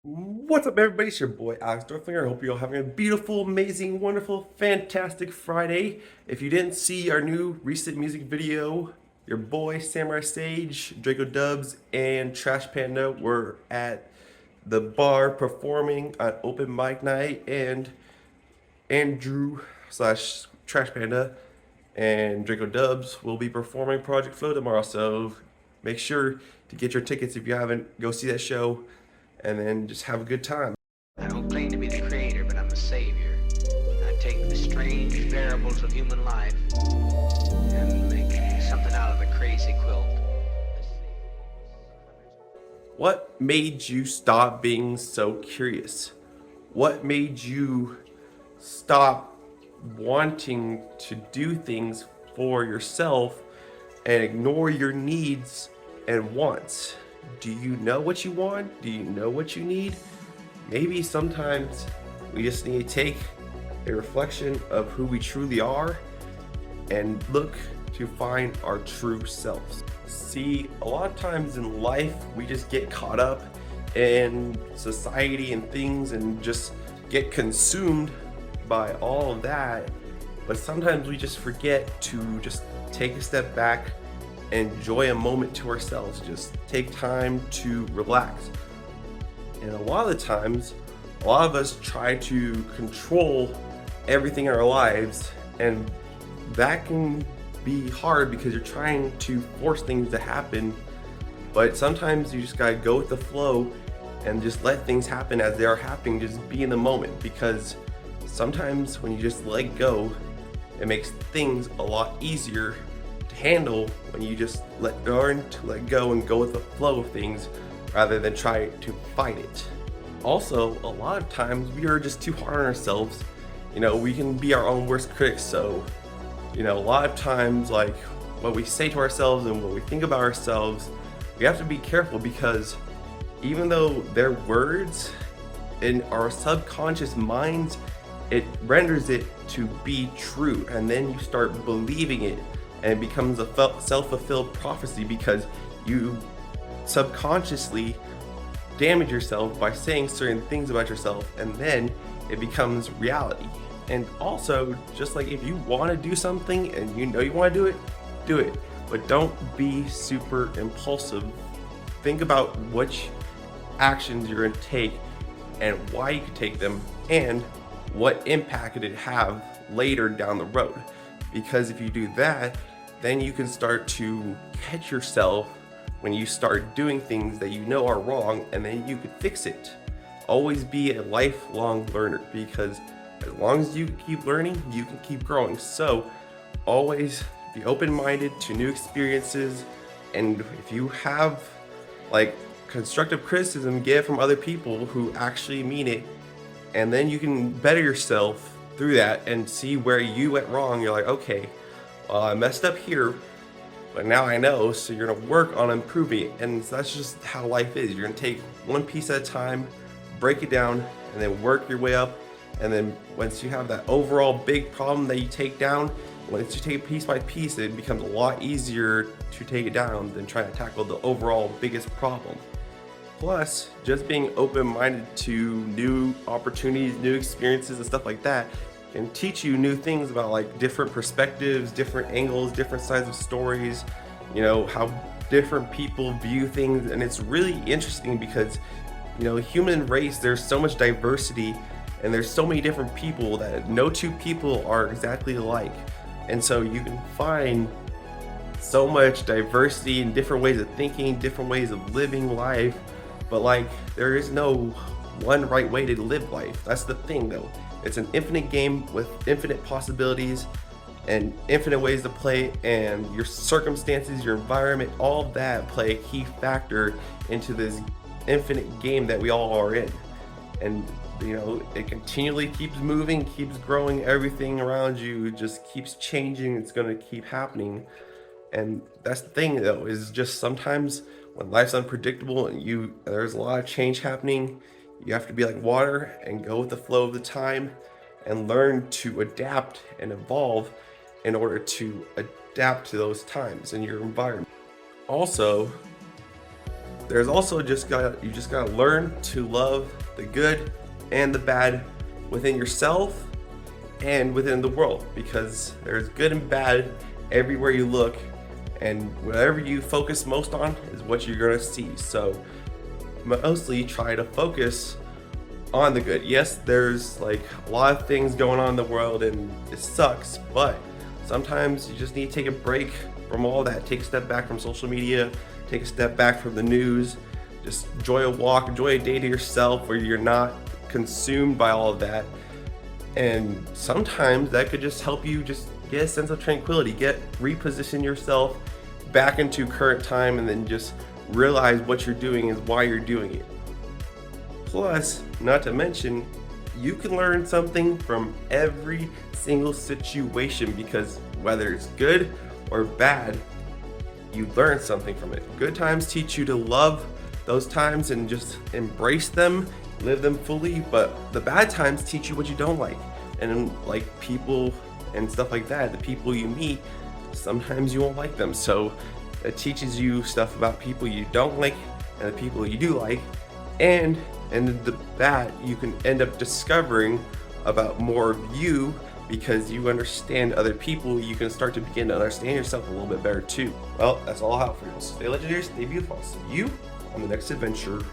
What's up, everybody? It's your boy Alex Dorflinger. I hope you're all having a beautiful, amazing, wonderful, fantastic Friday. If you didn't see our new recent music video, your boy Samurai Sage, Draco Dubs, and Trash Panda were at the bar performing on open mic night, and Andrew slash Trash Panda and Draco Dubs will be performing Project Flow tomorrow. So make sure to get your tickets if you haven't. Go see that show and then just have a good time. I don't claim to be the creator, but I'm a savior. I take the strange variables of human life and make something out of a crazy quilt. What made you stop being so curious? What made you stop wanting to do things for yourself and ignore your needs and wants? Do you know what you want? Do you know what you need? Maybe sometimes we just need to take a reflection of who we truly are and look to find our true selves. See, a lot of times in life, we just get caught up in society and things and just get consumed by all of that. But sometimes we just forget to just take a step back, enjoy a moment to ourselves, just take time to relax. And a lot of the times, a lot of us try to control everything in our lives, and that can be hard because you're trying to force things to happen. But sometimes you just gotta go with the flow and just let things happen as they are happening. Just be in the moment, because sometimes when you just let go, it makes things a lot easier to handle when you just learn to let go and go with the flow of things rather than try to fight it. Also, a lot of times we are just too hard on ourselves. We can be our own worst critics. So, a lot of times, like what we say to ourselves and what we think about ourselves, we have to be careful, because even though they're words in our subconscious minds, it renders it to be true. And then you start believing it, and it becomes a self-fulfilled prophecy, because you subconsciously damage yourself by saying certain things about yourself, and then it becomes reality. And also, just like if you want to do something and you know you want to do it, but don't be super impulsive. Think about which actions you're going to take and why you could take them, and what impact could it have later down the road. Because if you do that, then you can start to catch yourself when you start doing things that you know are wrong, and then you could fix it. Always be a lifelong learner, because as long as you keep learning, you can keep growing. So always be open-minded to new experiences, and if you have like constructive criticism, get it from other people who actually mean it, and then you can better yourself through that and see where you went wrong. You're like, okay, well, I messed up here, but now I know, so you're gonna work on improving it. And that's just how life is. You're gonna take one piece at a time, break it down, and then work your way up. And then once you have that overall big problem that you take down, once you take it piece by piece, it becomes a lot easier to take it down than trying to tackle the overall biggest problem. Plus, just being open-minded to new opportunities, new experiences, and stuff like that can teach you new things about like different perspectives, different angles, different sides of stories, how different people view things. And it's really interesting because, human race, there's so much diversity, and there's so many different people that no two people are exactly alike. And so you can find so much diversity in different ways of thinking, different ways of living life. But like, there is no one right way to live life. That's the thing, though. It's an infinite game with infinite possibilities and infinite ways to play, and your circumstances, your environment, all that play a key factor into this infinite game that we all are in. And it continually keeps moving, keeps growing. Everything around you just keeps changing. It's going to keep happening. And that's the thing, though, is just sometimes when life's unpredictable and there's a lot of change happening, you have to be like water and go with the flow of the time and learn to adapt and evolve in order to adapt to those times in your environment. Also, there's also you just gotta learn to love the good and the bad within yourself and within the world, because there's good and bad everywhere you look, and whatever you focus most on is what you're gonna see. So mostly try to focus on the good. Yes, there's like a lot of things going on in the world and it sucks, but sometimes you just need to take a break from all that. Take a step back from social media, take a step back from the news, just enjoy a walk, enjoy a day to yourself where you're not consumed by all of that. And sometimes that could just help you just get a sense of tranquility, reposition yourself back into current time, and then just realize what you're doing is why you're doing it. Plus, not to mention, you can learn something from every single situation, because whether it's good or bad, you learn something from it. Good times teach you to love those times and just embrace them, live them fully, but the bad times teach you what you don't like. And like people and stuff like that, the people you meet, sometimes you won't like them. So it teaches you stuff about people you don't like and the people you do like, and that you can end up discovering about more of you, because you understand other people. You can start to begin to understand yourself a little bit better too. Well, that's all I have for you. Stay legendary, stay beautiful. I'll see you on the next adventure.